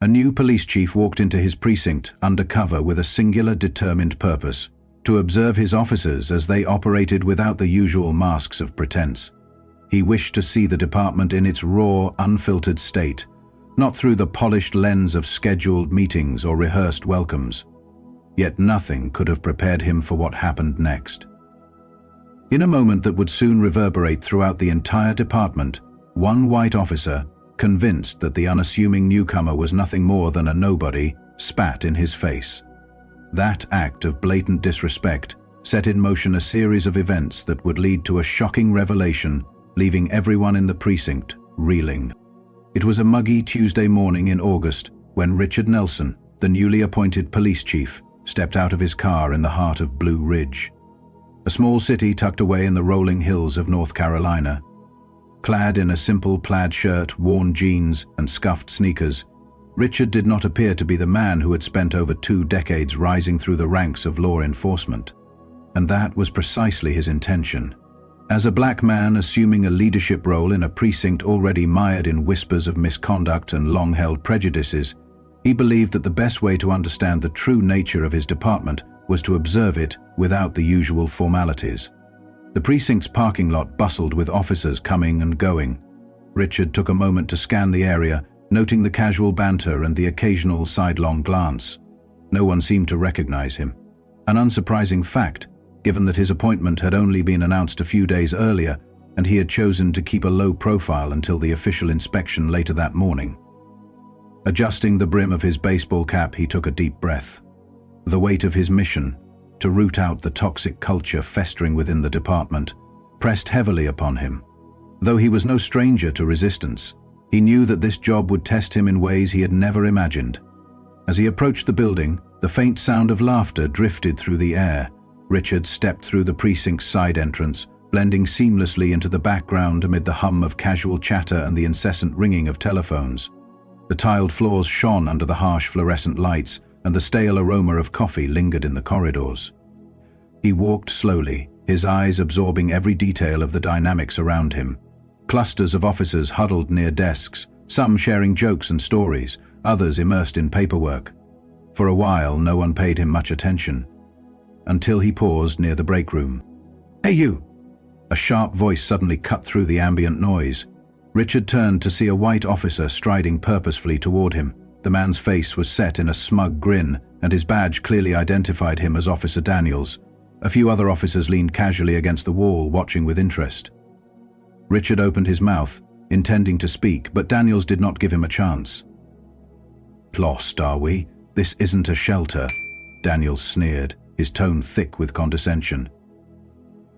A new police chief walked into his precinct undercover with a singular determined purpose: to observe his officers as they operated without the usual masks of pretense. He wished to see the department in its raw, unfiltered state, not through the polished lens of scheduled meetings or rehearsed welcomes. Yet nothing could have prepared him for what happened next. In a moment that would soon reverberate throughout the entire department, one white officer, convinced that the unassuming newcomer was nothing more than a nobody, spat in his face. That act of blatant disrespect set in motion a series of events that would lead to a shocking revelation, leaving everyone in the precinct reeling. It was a muggy Tuesday morning in August when Richard Nelson, the newly appointed police chief, stepped out of his car in the heart of Blue Ridge, a small city tucked away in the rolling hills of North Carolina. Clad in a simple plaid shirt, worn jeans, and scuffed sneakers, Richard did not appear to be the man who had spent over 2 decades rising through the ranks of law enforcement. And that was precisely his intention. As a black man assuming a leadership role in a precinct already mired in whispers of misconduct and long-held prejudices, he believed that the best way to understand the true nature of his department was to observe it without the usual formalities. The precinct's parking lot bustled with officers coming and going. Richard took a moment to scan the area, noting the casual banter and the occasional sidelong glance. No one seemed to recognize him. An unsurprising fact, given that his appointment had only been announced a few days earlier and he had chosen to keep a low profile until the official inspection later that morning. Adjusting the brim of his baseball cap, he took a deep breath. The weight of his mission, to root out the toxic culture festering within the department, pressed heavily upon him. Though he was no stranger to resistance, he knew that this job would test him in ways he had never imagined. As he approached the building, the faint sound of laughter drifted through the air. Richard stepped through the precinct's side entrance, blending seamlessly into the background amid the hum of casual chatter and the incessant ringing of telephones. The tiled floors shone under the harsh fluorescent lights, and the stale aroma of coffee lingered in the corridors. He walked slowly, his eyes absorbing every detail of the dynamics around him. Clusters of officers huddled near desks, some sharing jokes and stories, others immersed in paperwork. For a while, no one paid him much attention, until he paused near the break room. "Hey you!" A sharp voice suddenly cut through the ambient noise. Richard turned to see a white officer striding purposefully toward him. The man's face was set in a smug grin, and his badge clearly identified him as Officer Daniels. A few other officers leaned casually against the wall, watching with interest. Richard opened his mouth, intending to speak, but Daniels did not give him a chance. "Lost, are we? This isn't a shelter," Daniels sneered, his tone thick with condescension.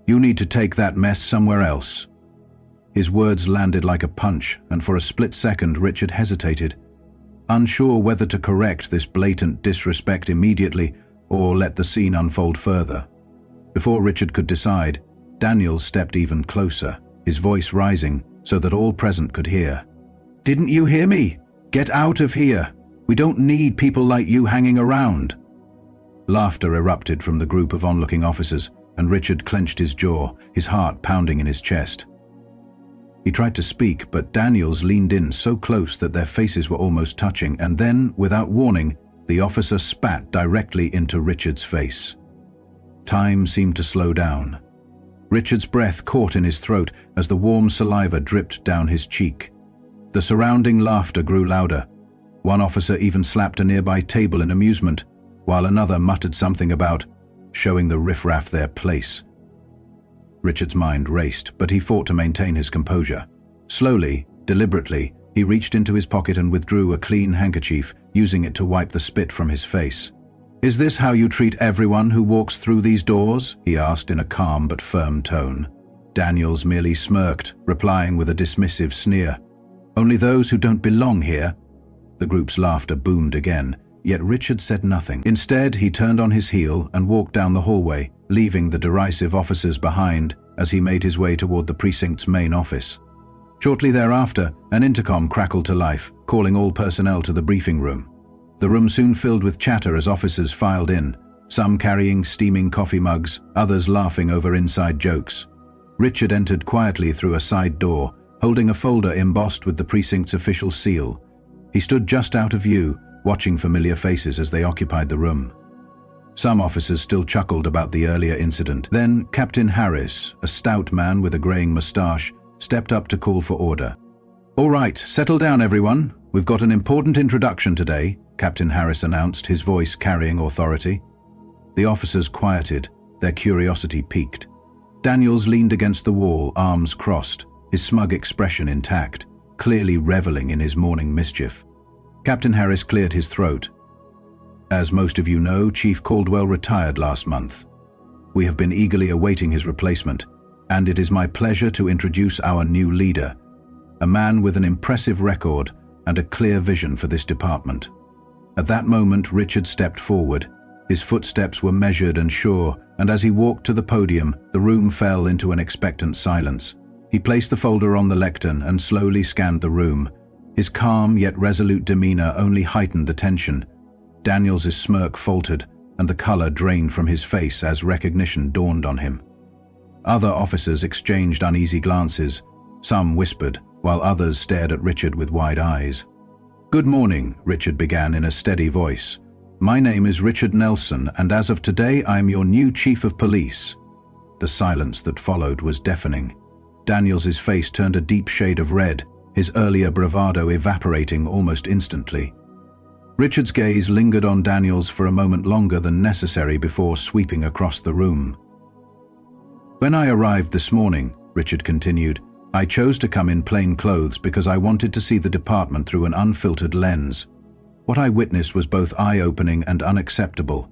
"You need to take that mess somewhere else." His words landed like a punch, and for a split second Richard hesitated, unsure whether to correct this blatant disrespect immediately or let the scene unfold further. Before Richard could decide, Daniels stepped even closer, his voice rising so that all present could hear. "Didn't you hear me? Get out of here! We don't need people like you hanging around." Laughter erupted from the group of onlooking officers, and Richard clenched his jaw, his heart pounding in his chest. He tried to speak, but Daniels leaned in so close that their faces were almost touching, and then, without warning, the officer spat directly into Richard's face. Time seemed to slow down. Richard's breath caught in his throat as the warm saliva dripped down his cheek. The surrounding laughter grew louder. One officer even slapped a nearby table in amusement, while another muttered something about showing the riffraff their place. Richard's mind raced, but he fought to maintain his composure. Slowly, deliberately, he reached into his pocket and withdrew a clean handkerchief, using it to wipe the spit from his face. "Is this how you treat everyone who walks through these doors?" he asked in a calm but firm tone. Daniels merely smirked, replying with a dismissive sneer. "Only those who don't belong here." The group's laughter boomed again, yet Richard said nothing. Instead, he turned on his heel and walked down the hallway, leaving the derisive officers behind as he made his way toward the precinct's main office. Shortly thereafter, an intercom crackled to life, calling all personnel to the briefing room. The room soon filled with chatter as officers filed in, some carrying steaming coffee mugs, others laughing over inside jokes. Richard entered quietly through a side door, holding a folder embossed with the precinct's official seal. He stood just out of view, watching familiar faces as they occupied the room. Some officers still chuckled about the earlier incident. Then Captain Harris, a stout man with a graying moustache, stepped up to call for order. "All right, settle down everyone. We've got an important introduction today," Captain Harris announced, his voice carrying authority. The officers quieted, their curiosity piqued. Daniels leaned against the wall, arms crossed, his smug expression intact, clearly reveling in his morning mischief. Captain Harris cleared his throat. "As most of you know, Chief Caldwell retired last month. We have been eagerly awaiting his replacement, and it is my pleasure to introduce our new leader, a man with an impressive record and a clear vision for this department." At that moment, Richard stepped forward. His footsteps were measured and sure, and as he walked to the podium, the room fell into an expectant silence. He placed the folder on the lectern and slowly scanned the room. His calm yet resolute demeanor only heightened the tension. Daniels's smirk faltered, and the color drained from his face as recognition dawned on him. Other officers exchanged uneasy glances. Some whispered, while others stared at Richard with wide eyes. "Good morning," Richard began in a steady voice. "My name is Richard Nelson, and as of today I am your new Chief of Police." The silence that followed was deafening. Daniels's face turned a deep shade of red, his earlier bravado evaporating almost instantly. Richard's gaze lingered on Daniels for a moment longer than necessary before sweeping across the room. "When I arrived this morning," Richard continued, "I chose to come in plain clothes because I wanted to see the department through an unfiltered lens. What I witnessed was both eye-opening and unacceptable.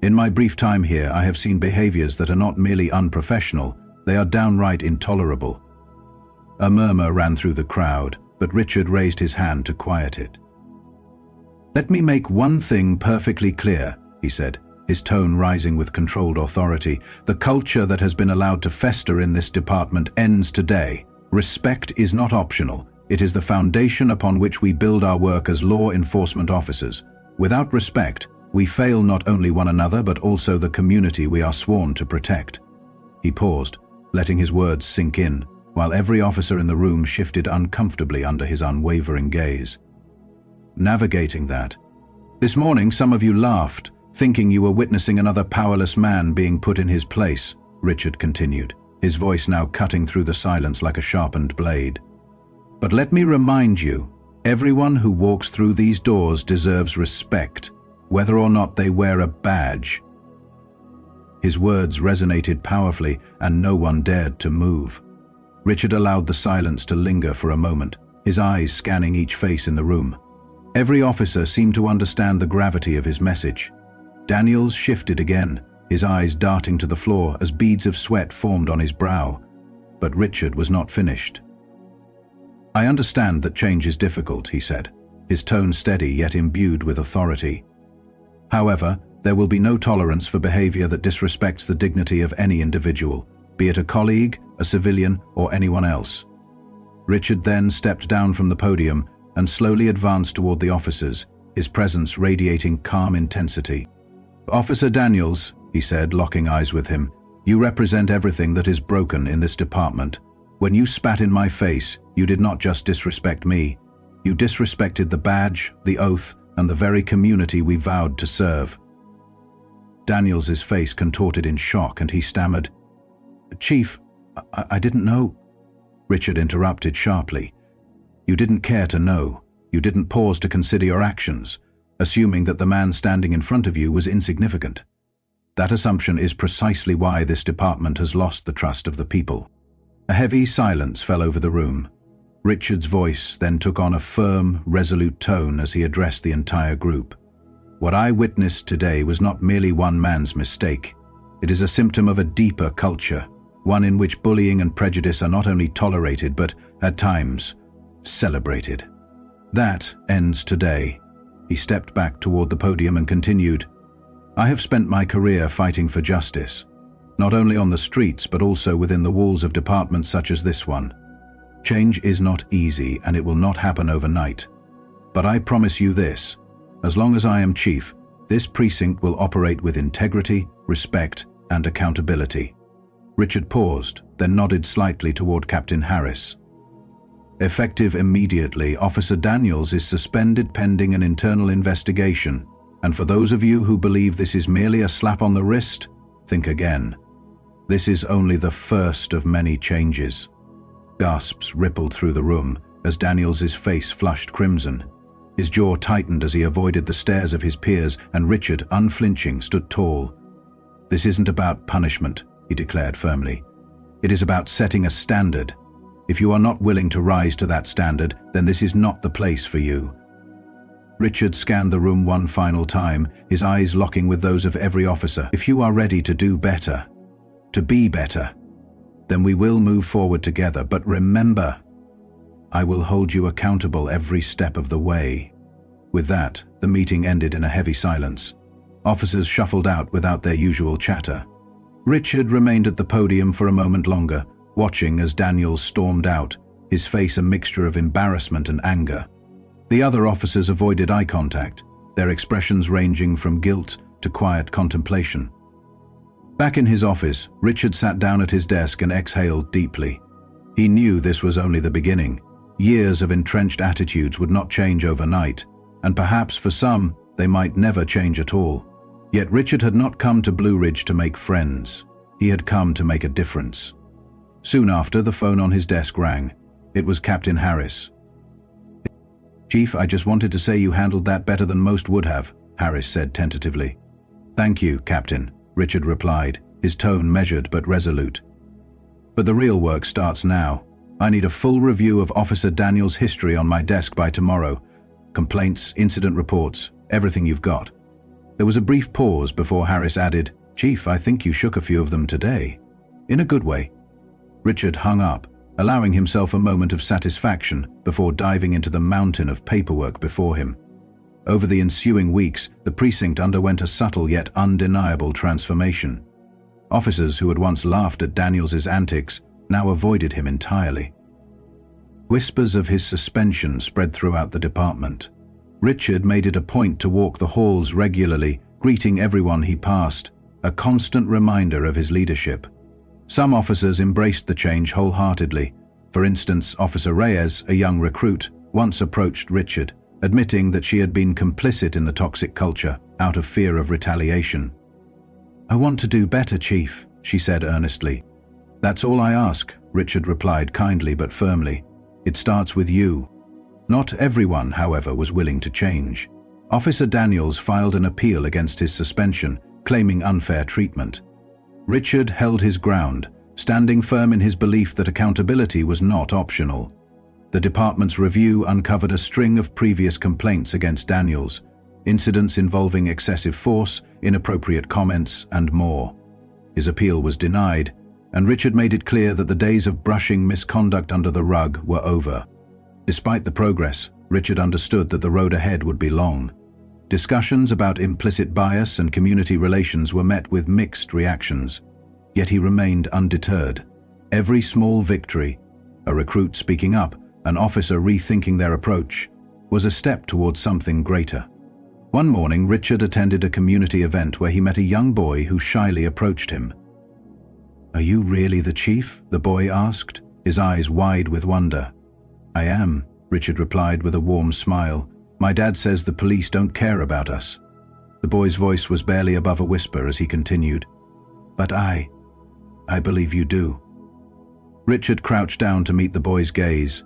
In my brief time here, I have seen behaviors that are not merely unprofessional, they are downright intolerable." A murmur ran through the crowd, but Richard raised his hand to quiet it. "Let me make one thing perfectly clear," he said, his tone rising with controlled authority. "The culture that has been allowed to fester in this department ends today. Respect is not optional. It is the foundation upon which we build our work as law enforcement officers. Without respect, we fail not only one another but also the community we are sworn to protect." He paused, letting his words sink in, while every officer in the room shifted uncomfortably under his unwavering gaze. "Navigating that. This morning some of you laughed, thinking you were witnessing another powerless man being put in his place," Richard continued, his voice now cutting through the silence like a sharpened blade. "But let me remind you, everyone who walks through these doors deserves respect, whether or not they wear a badge." His words resonated powerfully, and no one dared to move. Richard allowed the silence to linger for a moment, his eyes scanning each face in the room. Every officer seemed to understand the gravity of his message. Daniels shifted again, his eyes darting to the floor as beads of sweat formed on his brow. But Richard was not finished. "I understand that change is difficult," he said, his tone steady yet imbued with authority. "However, there will be no tolerance for behavior that disrespects the dignity of any individual, be it a colleague, a civilian, or anyone else." Richard then stepped down from the podium and slowly advanced toward the officers, his presence radiating calm intensity. "Officer Daniels," he said, locking eyes with him, "you represent everything that is broken in this department. When you spat in my face, you did not just disrespect me. You disrespected the badge, the oath, and the very community we vowed to serve." Daniels's face contorted in shock, and he stammered, "Chief, I didn't know." Richard interrupted sharply. "You didn't care to know. You didn't pause to consider your actions, assuming that the man standing in front of you was insignificant. That assumption is precisely why this department has lost the trust of the people." A heavy silence fell over the room. Richard's voice then took on a firm, resolute tone as he addressed the entire group. "What I witnessed today was not merely one man's mistake. It is a symptom of a deeper culture, one in which bullying and prejudice are not only tolerated but, at times, celebrated. That ends today." He stepped back toward the podium and continued, "I have spent my career fighting for justice, not only on the streets but also within the walls of departments such as this one. Change is not easy, and it will not happen overnight. But I promise you this, as long as I am chief, this precinct will operate with integrity, respect, and accountability." Richard paused, then nodded slightly toward Captain Harris. Effective immediately, Officer Daniels is suspended pending an internal investigation. And for those of you who believe this is merely a slap on the wrist, think again. This is only the first of many changes. Gasps rippled through the room as Daniels's face flushed crimson. His jaw tightened as he avoided the stares of his peers, and Richard, unflinching, stood tall. This isn't about punishment, he declared firmly. It is about setting a standard. If you are not willing to rise to that standard, then this is not the place for you. Richard scanned the room one final time, his eyes locking with those of every officer. If you are ready to do better, to be better, then we will move forward together. But remember, I will hold you accountable every step of the way. With that, the meeting ended in a heavy silence. Officers shuffled out without their usual chatter. Richard remained at the podium for a moment longer, watching as Daniels stormed out, his face a mixture of embarrassment and anger. The other officers avoided eye contact, their expressions ranging from guilt to quiet contemplation. Back in his office, Richard sat down at his desk and exhaled deeply. He knew this was only the beginning. Years of entrenched attitudes would not change overnight, and perhaps for some, they might never change at all. Yet Richard had not come to Blue Ridge to make friends. He had come to make a difference. Soon after, the phone on his desk rang. It was Captain Harris. "Chief, I just wanted to say you handled that better than most would have," Harris said tentatively. "Thank you, Captain," Richard replied, his tone measured but resolute. "But the real work starts now. I need a full review of Officer Daniels' history on my desk by tomorrow. Complaints, incident reports, everything you've got." There was a brief pause before Harris added, "Chief, I think you shook a few of them today." "In a good way." Richard hung up, allowing himself a moment of satisfaction before diving into the mountain of paperwork before him. Over the ensuing weeks, the precinct underwent a subtle yet undeniable transformation. Officers who had once laughed at Daniels's antics now avoided him entirely. Whispers of his suspension spread throughout the department. Richard made it a point to walk the halls regularly, greeting everyone he passed, a constant reminder of his leadership. Some officers embraced the change wholeheartedly. For instance, Officer Reyes, a young recruit, once approached Richard, admitting that she had been complicit in the toxic culture out of fear of retaliation. "I want to do better, Chief," she said earnestly. "That's all I ask," Richard replied kindly but firmly. "It starts with you." Not everyone, however, was willing to change. Officer Daniels filed an appeal against his suspension, claiming unfair treatment. Richard held his ground, standing firm in his belief that accountability was not optional. The department's review uncovered a string of previous complaints against Daniels, incidents involving excessive force, inappropriate comments, and more. His appeal was denied, and Richard made it clear that the days of brushing misconduct under the rug were over. Despite the progress, Richard understood that the road ahead would be long. Discussions about implicit bias and community relations were met with mixed reactions, yet he remained undeterred. Every small victory, a recruit speaking up, an officer rethinking their approach, was a step towards something greater. One morning, Richard attended a community event where he met a young boy who shyly approached him. "Are you really the chief?" the boy asked, his eyes wide with wonder. "I am," Richard replied with a warm smile. "My dad says the police don't care about us." The boy's voice was barely above a whisper as he continued, "But I believe you do." Richard crouched down to meet the boy's gaze.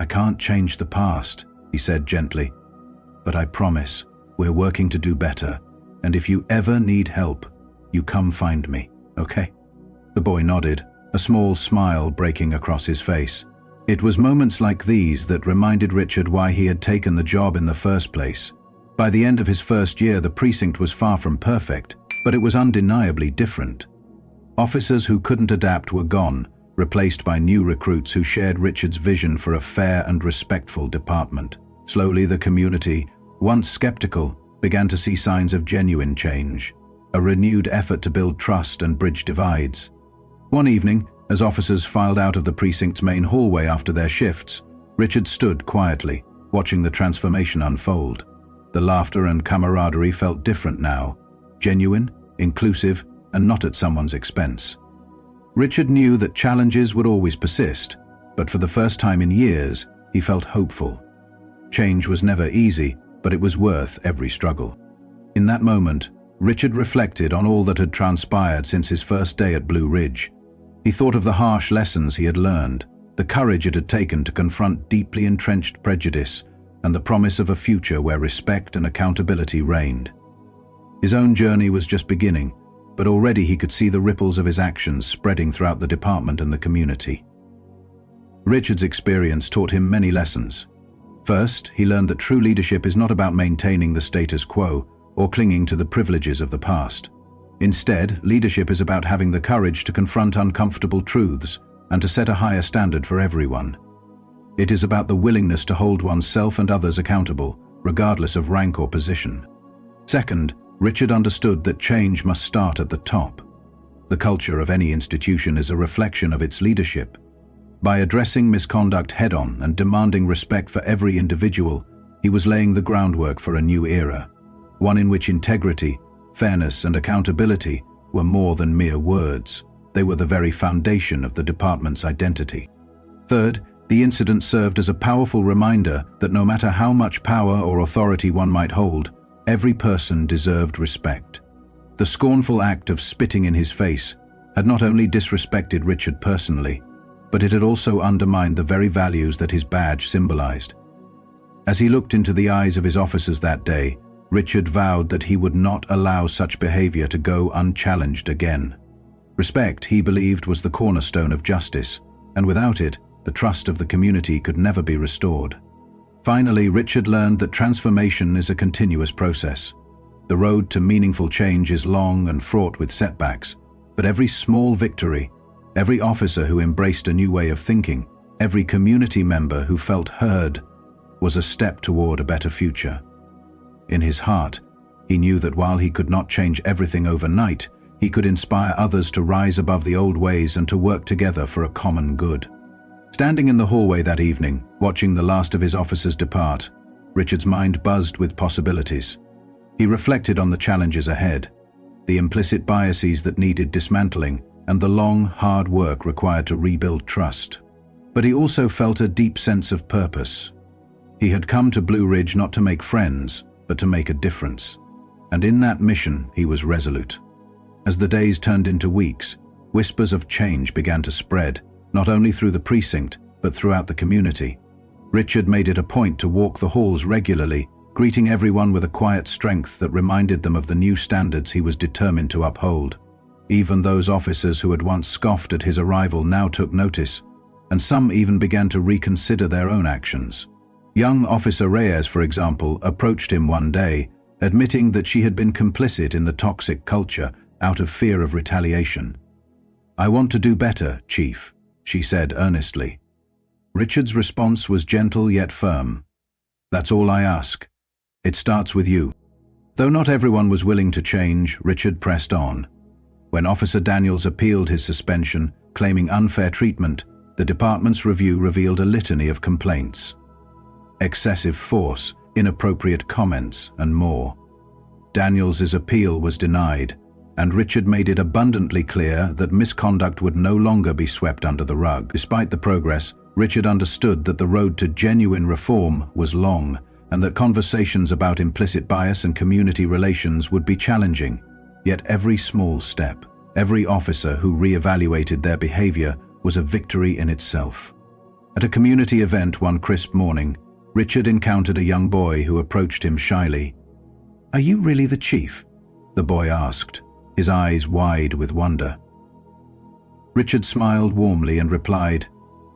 "I can't change the past," he said gently, "but I promise we're working to do better, and if you ever need help, you come find me, okay?" The boy nodded, a small smile breaking across his face. It was moments like these that reminded Richard why he had taken the job in the first place. By the end of his first year, the precinct was far from perfect, but it was undeniably different. Officers who couldn't adapt were gone, replaced by new recruits who shared Richard's vision for a fair and respectful department. Slowly, the community, once skeptical, began to see signs of genuine change, a renewed effort to build trust and bridge divides. One evening, as officers filed out of the precinct's main hallway after their shifts, Richard stood quietly, watching the transformation unfold. The laughter and camaraderie felt different now, genuine, inclusive, and not at someone's expense. Richard knew that challenges would always persist, But for the first time in years, he felt hopeful. Change was never easy, but it was worth every struggle. In that moment, Richard reflected on all that had transpired since his first day at Blue Ridge. He thought of the harsh lessons he had learned, the courage it had taken to confront deeply entrenched prejudice, and the promise of a future where respect and accountability reigned. His own journey was just beginning, but already he could see the ripples of his actions spreading throughout the department and the community. Richard's experience taught him many lessons. First, he learned that true leadership is not about maintaining the status quo or clinging to the privileges of the past. Instead, leadership is about having the courage to confront uncomfortable truths and to set a higher standard for everyone. It is about the willingness to hold oneself and others accountable, regardless of rank or position. Second, Richard understood that change must start at the top. The culture of any institution is a reflection of its leadership. By addressing misconduct head-on and demanding respect for every individual, he was laying the groundwork for a new era, one in which integrity, fairness, and accountability were more than mere words. They were the very foundation of the department's identity. Third, the incident served as a powerful reminder that no matter how much power or authority one might hold, every person deserved respect. The scornful act of spitting in his face had not only disrespected Richard personally, but it had also undermined the very values that his badge symbolized. As he looked into the eyes of his officers that day, Richard vowed that he would not allow such behavior to go unchallenged again. Respect, he believed, was the cornerstone of justice, and without it, the trust of the community could never be restored. Finally, Richard learned that transformation is a continuous process. The road to meaningful change is long and fraught with setbacks, but every small victory, every officer who embraced a new way of thinking, every community member who felt heard, was a step toward a better future. In his heart, he knew that while he could not change everything overnight, he could inspire others to rise above the old ways and to work together for a common good. Standing in the hallway that evening, watching the last of his officers depart, Richard's mind buzzed with possibilities. He reflected on the challenges ahead, the implicit biases that needed dismantling, and the long, hard work required to rebuild trust. But he also felt a deep sense of purpose. He had come to Blue Ridge not to make friends, but to make a difference. And in that mission, he was resolute. As the days turned into weeks, whispers of change began to spread, not only through the precinct, but throughout the community. Richard made it a point to walk the halls regularly, greeting everyone with a quiet strength that reminded them of the new standards he was determined to uphold. Even those officers who had once scoffed at his arrival now took notice, and some even began to reconsider their own actions. Young Officer Reyes, for example, approached him one day, admitting that she had been complicit in the toxic culture out of fear of retaliation. "I want to do better, Chief," she said earnestly. Richard's response was gentle yet firm. "That's all I ask. It starts with you." Though not everyone was willing to change, Richard pressed on. When Officer Daniels appealed his suspension, claiming unfair treatment, the department's review revealed a litany of complaints. Excessive force, inappropriate comments, and more. Daniels's appeal was denied, and Richard made it abundantly clear that misconduct would no longer be swept under the rug. Despite the progress, Richard understood that the road to genuine reform was long, and that conversations about implicit bias and community relations would be challenging. Yet every small step, every officer who re-evaluated their behavior was a victory in itself. At a community event one crisp morning, Richard encountered a young boy who approached him shyly. "Are you really the chief?" the boy asked, his eyes wide with wonder. Richard smiled warmly and replied,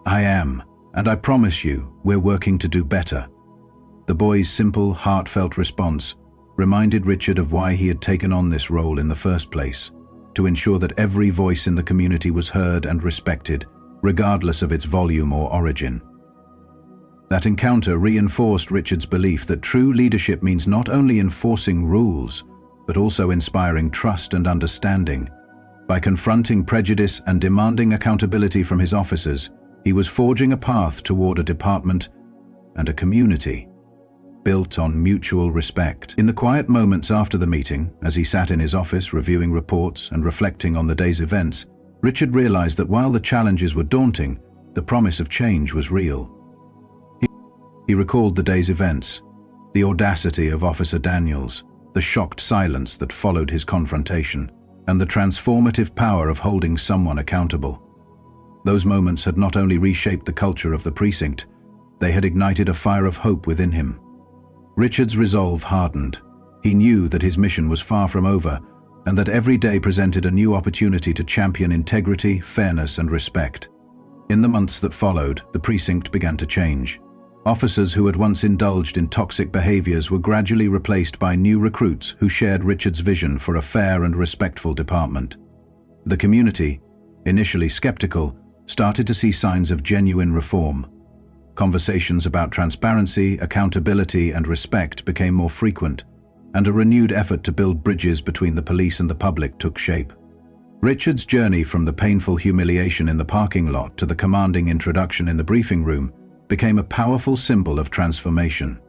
"I am, and I promise you, we're working to do better." The boy's simple, heartfelt response reminded Richard of why he had taken on this role in the first place, to ensure that every voice in the community was heard and respected, regardless of its volume or origin. That encounter reinforced Richard's belief that true leadership means not only enforcing rules, but also inspiring trust and understanding. By confronting prejudice and demanding accountability from his officers, he was forging a path toward a department and a community built on mutual respect. In the quiet moments after the meeting, as he sat in his office reviewing reports and reflecting on the day's events, Richard realized that while the challenges were daunting, the promise of change was real. He recalled the day's events, the audacity of Officer Daniels, the shocked silence that followed his confrontation, and the transformative power of holding someone accountable. Those moments had not only reshaped the culture of the precinct, they had ignited a fire of hope within him. Richard's resolve hardened. He knew that his mission was far from over, and that every day presented a new opportunity to champion integrity, fairness, and respect. In the months that followed, the precinct began to change. Officers who had once indulged in toxic behaviors were gradually replaced by new recruits who shared Richard's vision for a fair and respectful department. The community, initially skeptical, started to see signs of genuine reform. Conversations about transparency, accountability, and respect became more frequent, and a renewed effort to build bridges between the police and the public took shape. Richard's journey from the painful humiliation in the parking lot to the commanding introduction in the briefing room became a powerful symbol of transformation.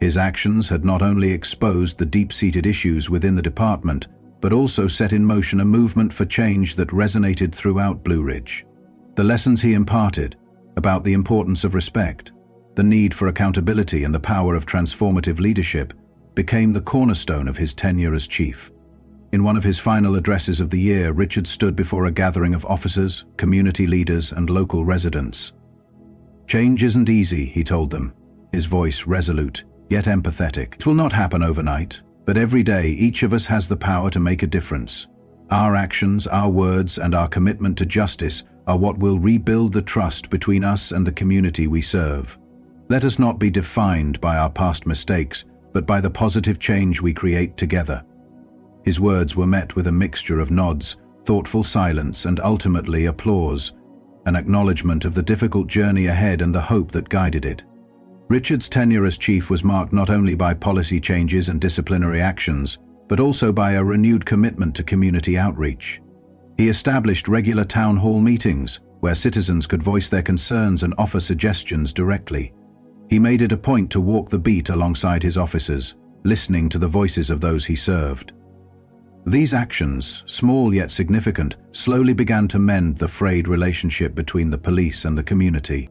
His actions had not only exposed the deep-seated issues within the department, but also set in motion a movement for change that resonated throughout Blue Ridge. The lessons he imparted about the importance of respect, the need for accountability, and the power of transformative leadership became the cornerstone of his tenure as chief. In one of his final addresses of the year, Richard stood before a gathering of officers, community leaders, and local residents. "Change isn't easy," he told them, his voice resolute, yet empathetic. "It will not happen overnight, but every day each of us has the power to make a difference. Our actions, our words, and our commitment to justice are what will rebuild the trust between us and the community we serve. Let us not be defined by our past mistakes, but by the positive change we create together." His words were met with a mixture of nods, thoughtful silence, and ultimately applause, an acknowledgement of the difficult journey ahead and the hope that guided it. Richard's tenure as chief was marked not only by policy changes and disciplinary actions, but also by a renewed commitment to community outreach. He established regular town hall meetings where citizens could voice their concerns and offer suggestions directly. He made it a point to walk the beat alongside his officers, listening to the voices of those he served. These actions, small yet significant, slowly began to mend the frayed relationship between the police and the community.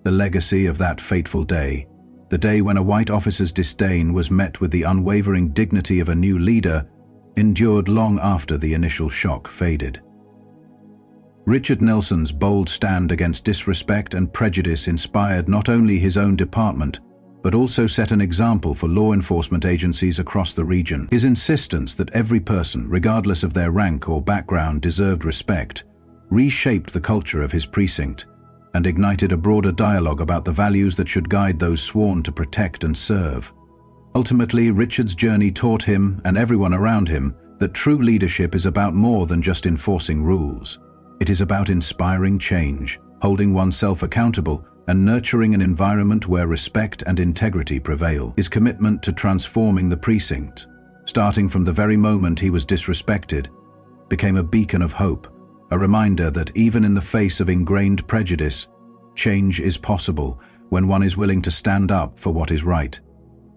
The legacy of that fateful day, the day when a white officer's disdain was met with the unwavering dignity of a new leader, endured long after the initial shock faded. Richard Nelson's bold stand against disrespect and prejudice inspired not only his own department, but also set an example for law enforcement agencies across the region. His insistence that every person, regardless of their rank or background, deserved respect, reshaped the culture of his precinct and ignited a broader dialogue about the values that should guide those sworn to protect and serve. Ultimately, Richard's journey taught him and everyone around him that true leadership is about more than just enforcing rules. It is about inspiring change, holding oneself accountable, and nurturing an environment where respect and integrity prevail. His commitment to transforming the precinct, starting from the very moment he was disrespected, became a beacon of hope, a reminder that even in the face of ingrained prejudice, change is possible when one is willing to stand up for what is right.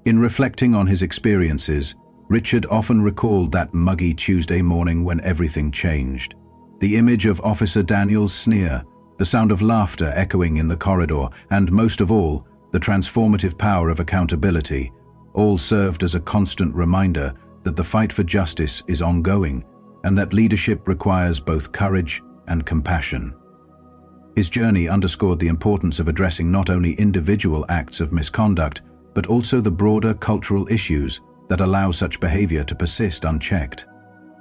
In reflecting on his experiences, Richard often recalled that muggy Tuesday morning when everything changed. The image of Officer Daniels' sneer, the sound of laughter echoing in the corridor, and most of all, the transformative power of accountability, all served as a constant reminder that the fight for justice is ongoing and that leadership requires both courage and compassion. His journey underscored the importance of addressing not only individual acts of misconduct, but also the broader cultural issues that allow such behavior to persist unchecked.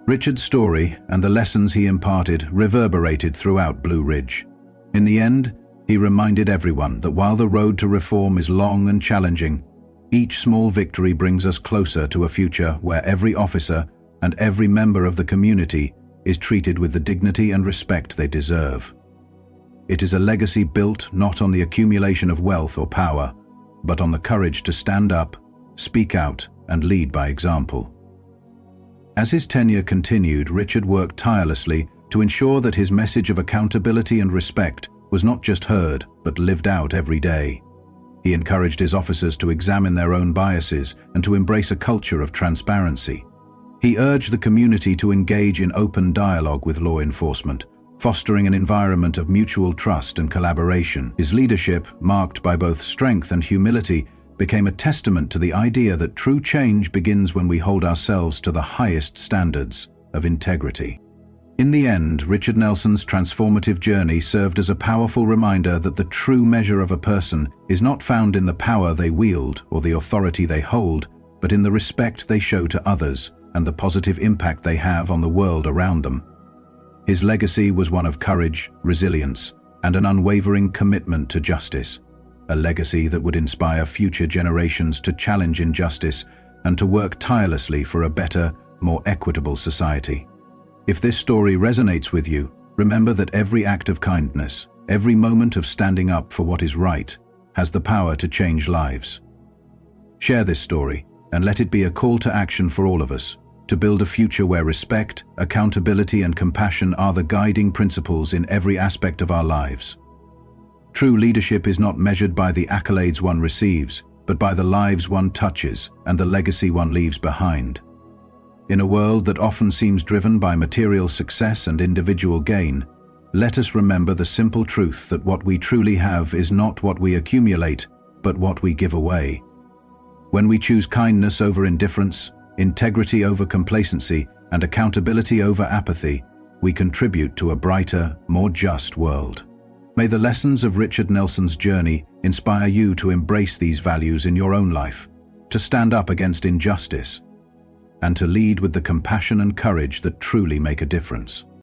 Richard's story and the lessons he imparted reverberated throughout Blue Ridge. In the end, he reminded everyone that while the road to reform is long and challenging, each small victory brings us closer to a future where every officer and every member of the community is treated with the dignity and respect they deserve. It is a legacy built not on the accumulation of wealth or power, but on the courage to stand up, speak out, and lead by example. As his tenure continued, Richard worked tirelessly to ensure that his message of accountability and respect was not just heard, but lived out every day. He encouraged his officers to examine their own biases and to embrace a culture of transparency. He urged the community to engage in open dialogue with law enforcement, fostering an environment of mutual trust and collaboration. His leadership, marked by both strength and humility, became a testament to the idea that true change begins when we hold ourselves to the highest standards of integrity. In the end, Richard Nelson's transformative journey served as a powerful reminder that the true measure of a person is not found in the power they wield or the authority they hold, but in the respect they show to others and the positive impact they have on the world around them. His legacy was one of courage, resilience, and an unwavering commitment to justice, a legacy that would inspire future generations to challenge injustice and to work tirelessly for a better, more equitable society. If this story resonates with you, remember that every act of kindness, every moment of standing up for what is right, has the power to change lives. Share this story and let it be a call to action for all of us, to build a future where respect, accountability, and compassion are the guiding principles in every aspect of our lives. True leadership is not measured by the accolades one receives, but by the lives one touches and the legacy one leaves behind. In a world that often seems driven by material success and individual gain, let us remember the simple truth that what we truly have is not what we accumulate, but what we give away. When we choose kindness over indifference, integrity over complacency, and accountability over apathy, we contribute to a brighter, more just world. May the lessons of Richard Nelson's journey inspire you to embrace these values in your own life, to stand up against injustice, and to lead with the compassion and courage that truly make a difference.